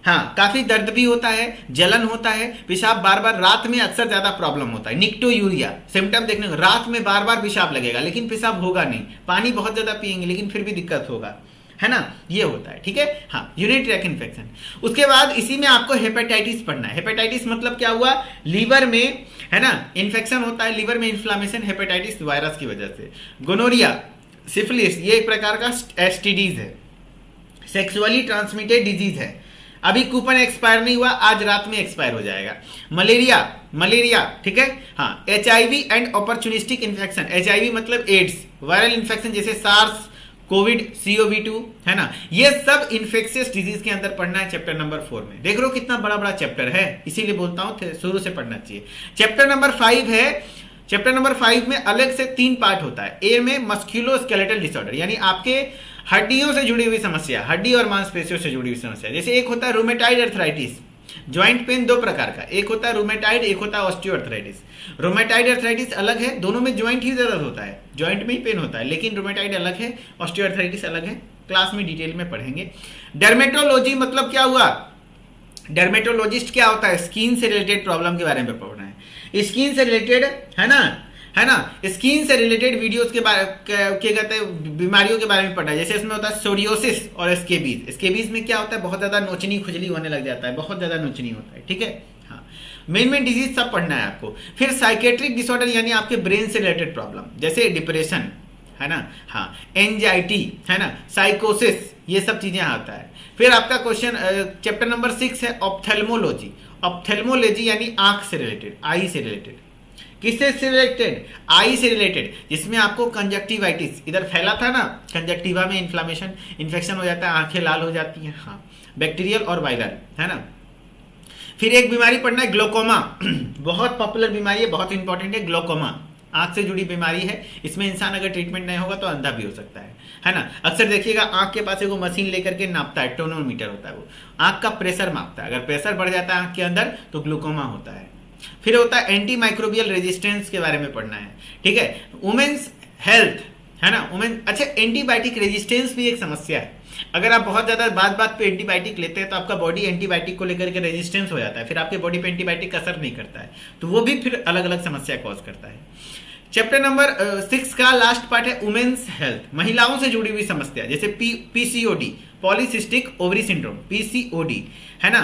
हाँ, काफी दर्द भी होता है, जलन होता है, पेशाब बार बार, रात में अक्सर ज्यादा प्रॉब्लम होता है, निक्टोयूरिया सिम्टम देखने को, रात में बार बार पेशाब लगेगा लेकिन पेशाब होगा नहीं, पानी बहुत ज्यादा पिएंगे लेकिन फिर भी दिक्कत होगा, है ना, ये होता है, ठीक है। हाँ, यूरिनरी ट्रैक्ट इन्फेक्शन। उसके बाद इसी में आपको हेपेटाइटिस पढ़ना है। हेपेटाइटिस मतलब क्या हुआ, लीवर में, है ना, इन्फेक्शन होता है, लीवर में इन्फ्लामेशन, हेपेटाइटिस वायरस की वजह से। गोनोरिया, सिफिलिस, ये एक प्रकार का एसटीडीज है, सेक्सुअली ट्रांसमिटेड डिजीज है। अभी कूपन एक्सपायर नहीं हुआ, आज रात में एक्सपायर हो जाएगा। मलेरिया, ठीक है। हाँ, HIV and opportunistic infection. HIV मतलब एड्स, वायरल इन्फेक्शन जैसे सार्स, कोविड, COV2, है ना, ये सब इन्फेक्शियस डिजीज के अंदर पढ़ना है चैप्टर नंबर 4 में। देख लो कितना बड़ा बड़ा चैप्टर है, इसीलिए बोलता हूं शुरू से पढ़ना चाहिए। चैप्टर नंबर 5 है। चैप्टर नंबर 5 में अलग से 3 पार्ट होता है। ए में मस्कुलोस्केलेटल डिसऑर्डर, यानी आपके हड्डियों से जुड़ी हुई समस्या, हड्डी और मांसपेशियों से जुड़ी हुई समस्या। जैसे एक होता है रूमेटाइड अर्थराइटिस, ज्वाइंट पेन 2 प्रकार का, एक होता है रूमेटाइड, एक होता है ऑस्टियोआर्थराइटिस। रूमेटाइड अर्थराइटिस अलग है, दोनों में ज्वाइंट ही दर्द होता है, ज्वाइंट में ही पेन होता है, लेकिन रूमेटाइड अलग है, ऑस्टियोआर्थराइटिस अलग है। क्लास में डिटेल में पढ़ेंगे। डर्मेटोलॉजी मतलब क्या हुआ, डर्मेटोलॉजिस्ट क्या होता है, स्किन से रिलेटेड प्रॉब्लम के बारे में पढ़ना है। स्किन से रिलेटेड, है ना, स्किन से रिलेटेड वीडियोस के बारे क्या कहते हैं, बीमारियों के बारे में पढ़ना है। जैसे इसमें होता है सोरियोसिस और स्केबीज। स्केबीज में क्या होता है, बहुत ज्यादा नोचनी खुजली होने लग जाता है, बहुत ज्यादा नोचनी होता है, ठीक है। हाँ, मेन डिजीज सब पढ़ना है आपको। फिर साइकेट्रिक डिसऑर्डर, यानी आपके ब्रेन से रिलेटेड प्रॉब्लम, जैसे डिप्रेशन, है ना, हाँ, एंजाइटी, है ना, साइकोसिस, ये सब चीजें आता है। फिर आपका क्वेश्चन चैप्टर नंबर 6 है ऑप्थेल्मोलॉजी। ऑप्थेल्मोलॉजी यानी आंख से रिलेटेड, आई से रिलेटेड। किससे रिलेटेड, आई से रिलेटेड, जिसमें आपको कंजक्टिवाइटिस, इधर फैला था ना, कंजक्टिवा में इन्फ्लामेशन, इन्फेक्शन हो जाता है, आंखें लाल हो जाती हैं, हाँ, बैक्टीरियल और वायरल, है ना। फिर एक बीमारी पढ़ना है ग्लोकोमा, बहुत पॉपुलर बीमारी है, बहुत इंपॉर्टेंट है ग्लोकोमा, आंख से जुड़ी बीमारी है। इसमें इंसान अगर ट्रीटमेंट नहीं होगा तो अंधा भी हो सकता है ना। अक्सर देखिएगा आंख के पास एगो मशीन लेकर के नापता है, टोनोमीटर होता है, वो आंख का प्रेशर मापता है। अगर प्रेशर बढ़ जाता है आंख के अंदर तो ग्लूकोमा होता है। फिर होता है एंटी माइक्रोबियल रेजिस्टेंस के बारे में पढ़ना है, ठीक है। वुमेन्स हेल्थ, है ना, वुमेन, अच्छा, एंटीबायोटिक रेजिस्टेंस भी एक समस्या है। अगर आप बहुत ज्यादा बात पे एंटीबायोटिक लेते हैं तो आपका बॉडी एंटीबायोटिक को लेकर के रेजिस्टेंस हो जाता है, फिर आपके बॉडी पे एंटीबायोटिक असर नहीं करता है, तो वो भी फिर अलग अलग समस्या कॉज करता है। चैप्टर नंबर 6 का लास्ट पार्ट है वुमेन्स हेल्थ, महिलाओं से जुड़ी हुई समस्या, जैसे PCOD, polycystic ovary syndrome, PCOD, है ना,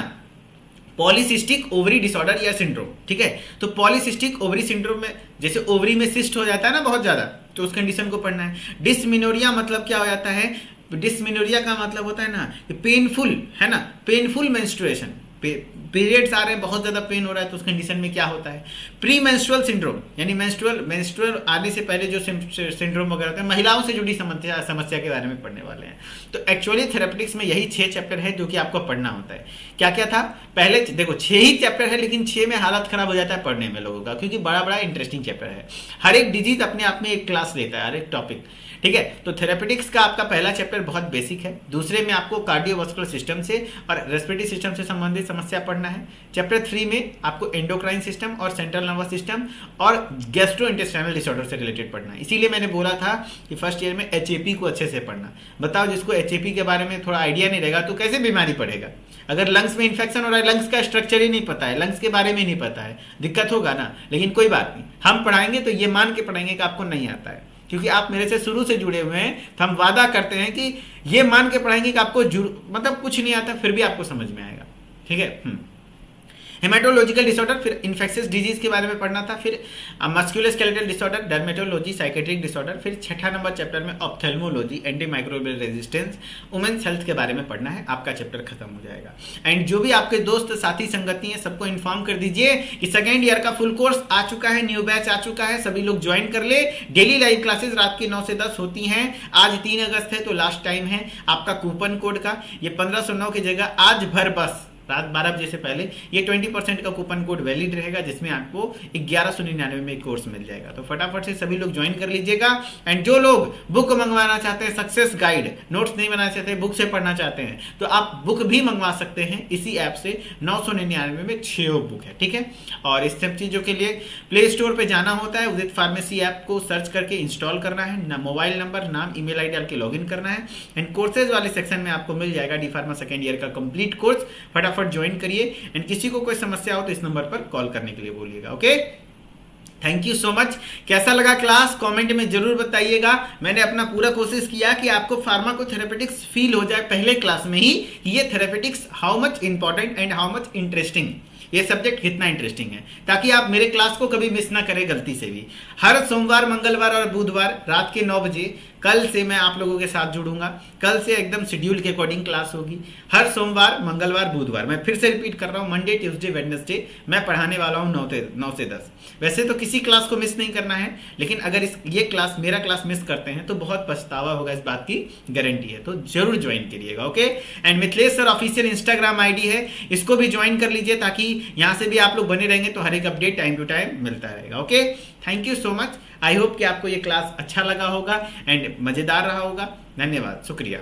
पॉलीसिस्टिक ओवरी डिसऑर्डर या सिंड्रोम, ठीक है। तो पॉलीसिस्टिक ओवरी सिंड्रोम में जैसे ओवरी में सिस्ट हो जाता है ना बहुत ज्यादा, तो उस कंडीशन को पढ़ना है। डिस्मिनोरिया मतलब क्या हो जाता है, डिस्मिनोरिया का मतलब होता है ना पेनफुल, है ना, पेनफुल मेंस्ट्रुएशन, पीरियड्स आ रहे हैं, बहुत ज्यादा पेन हो रहा है, तो उस कंडीशन में क्या होता है, प्री मेंस्ट्रुअल सिंड्रोम, यानी मेंस्ट्रुअल आने से पहले जो सिंड्रोम वगैरह होता है, महिलाओं से जुड़ी समस्या के बारे में पढ़ने वाले हैं। तो एक्चुअली थेरेपेटिक्स में यही 6 चैप्टर है जो कि आपको पढ़ना होता है। क्या क्या था, पहले देखो 6 ही चैप्टर है, लेकिन 6 में हालत खराब हो जाता है पढ़ने में लोगों का, क्योंकि बड़ा बड़ा इंटरेस्टिंग चैप्टर है। हर एक डिजीज अपने आप में एक क्लास लेता है, हर एक टॉपिक, ठीक है। तो थेरेपेटिक्स का आपका पहला चैप्टर बहुत बेसिक है, दूसरे में आपको कार्डियोवास्कुलर सिस्टम से और रेस्पिरेटरी सिस्टम से संबंधित समस्या पढ़ना है। चैप्टर 3 में आपको एंडोक्राइन सिस्टम और सेंट्रल नर्वस सिस्टम और गैस्ट्रोइंटेस्टाइनल डिसऑर्डर से रिलेटेड पढ़ना है। इसीलिए मैंने बोला था कि फर्स्ट ईयर में HAP को अच्छे से पढ़ना। बताओ, जिसको HAP के बारे में थोड़ा आइडिया नहीं रहेगा तो कैसे बीमारी पढ़ेगा। अगर लंग्स में इंफेक्शन हो रहा है, लंग्स का स्ट्रक्चर ही नहीं पता है, लंग्स के बारे में नहीं पता है, दिक्कत होगा ना। लेकिन कोई बात नहीं, हम पढ़ाएंगे तो ये मान के पढ़ाएंगे कि आपको नहीं आता है, क्योंकि आप मेरे से शुरू से जुड़े हुए हैं, तो हम वादा करते हैं कि ये मान के पढ़ाएंगे कि आपको मतलब कुछ नहीं आता, फिर भी आपको समझ में आएगा, ठीक है। हेमेटोलॉजिकल डिसऑर्डर, फिर इन्फेक्शियस डिजीज के बारे में पढ़ना था, फिर musculoskeletal disorder, dermatology, psychiatric disorder, फिर 6ठा नंबर चैप्टर में ophthalmology, anti microbial resistance, women's health के बारे में पढ़ना है। आपका चैप्टर खत्म हो जाएगा। एंड जो भी आपके दोस्त साथी संगति हैं सबको इन्फॉर्म कर दीजिए कि सेकेंड ईयर का फुल कोर्स आ चुका है, न्यू बैच आ चुका है, सभी लोग ज्वाइन कर ले। डेली लाइव क्लासेस रात के 9 से 10 होती हैं। आज 3 अगस्त है तो लास्ट टाइम है आपका कूपन कोड का, ये 1509 की जगह आज भर बस रात 12 बजे से पहले ये 20% का कूपन कोड वैलिड रहेगा, जिसमें आपको 1199 में कोर्स मिल जाएगा। तो फटाफट से सभी लोग ज्वाइन कर लीजिएगा। एंड जो लोग बुक मंगवाना चाहते हैं, सक्सेस गाइड, नोट्स नहीं बनाना चाहते, बुक से पढ़ना चाहते हैं, तो आप बुक भी मंगवा सकते हैं इसी ऐप से। 999 में 6 बुक है, ठीक है। और इस सब चीजों के लिए प्ले स्टोर पर जाना होता है, उदित फार्मेसी ऐप को सर्च करके इंस्टॉल करना है, मोबाइल नंबर, नाम, ईमेल आईडी डाल के लॉगिन करना है। एंड कोर्सेज वाले सेक्शन में आपको मिल जाएगा डी फार्मा सेकेंड ईयर का कंप्लीट कोर्स। फटाफट ज्वाइन करिए। एंड किसी को कोई समस्या हो तो इस नंबर पर कॉल करने के लिए बोलिएगा, okay. Thank you so much. कैसा लगा क्लास कमेंट में जरूर बताइएगा। मैंने अपना पूरा कोशिश किया कि आपको फार्माकोथेरेपेटिक्स फील हो जाए पहले क्लास में ही कि ये therapeutics how much important and how much interesting, ये सब्जेक्ट कितना इंटरेस्टिंग है, ताकि आप मेरे क्लास को कभी मिस ना करें गलती से भी। हर सोमवार, मंगलवार और बुधवार रात के 9 बजे कल से मैं आप लोगों के साथ जुड़ूंगा। कल से एकदम शेड्यूल के अकॉर्डिंग क्लास होगी। हर सोमवार, मंगलवार, बुधवार, मैं फिर से रिपीट कर रहा हूँ, मंडे, ट्यूसडे, वेडनेसडे मैं पढ़ाने वाला हूँ 9 से 10। वैसे तो किसी क्लास को मिस नहीं करना है, लेकिन अगर ये क्लास, मेरा क्लास मिस करते हैं तो बहुत पछतावा होगा, इस बात की गारंटी है। तो जरूर ज्वाइन करिएगा, okay. And Mithilesh sir official Instagram ID है, इसको भी ज्वाइन कर लीजिए, ताकि यहाँ से भी आप लोग बने रहेंगे तो हर एक अपडेट टाइम टू टाइम मिलता रहेगा, okay. Thank you so much. I hope कि आपको ये क्लास अच्छा लगा होगा एंड मजेदार रहा होगा। धन्यवाद, शुक्रिया।